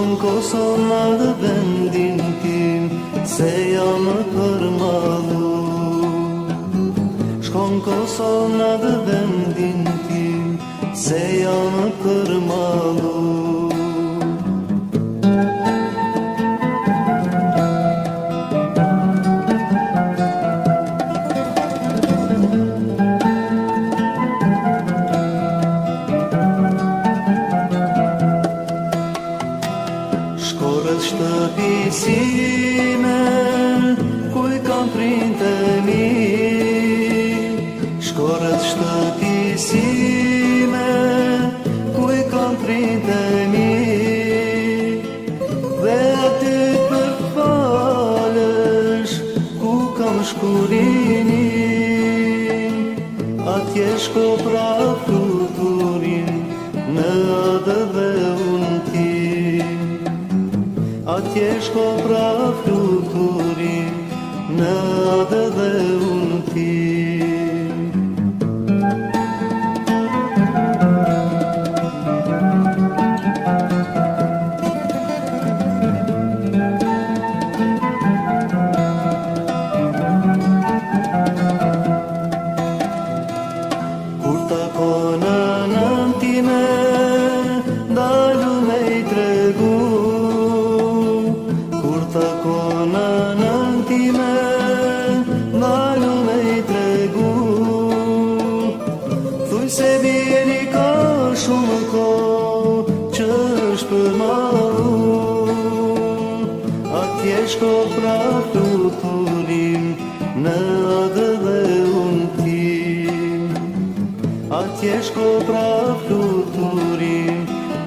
Shkon Kosova dhe vendin tim, se jam përmalu. Shkon Kosova dhe vendin tim, se jam përmalu. Shkorët shtëpisime, kuj kam printe mi. Shkorët shtëpisime, kuj kam printe mi. Dhe aty përfalesh, ku kam shkurinin. Atje shko pra fluturin, në adë dhe unë tim. Atje shko pra fluturin, në adë dhe unë tim. Kur takona nën time, dalu me I tregu. Kur takona nën time, dalu me I tregu. Thuj se vjeni ka shumë kohë, që është përmalu. Atje shko pra fluturin, në adë dhe unë tim. Atje shko pra fluturin,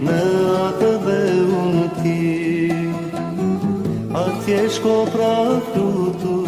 në adë dhe unë tim. Atje shko pra fluturin.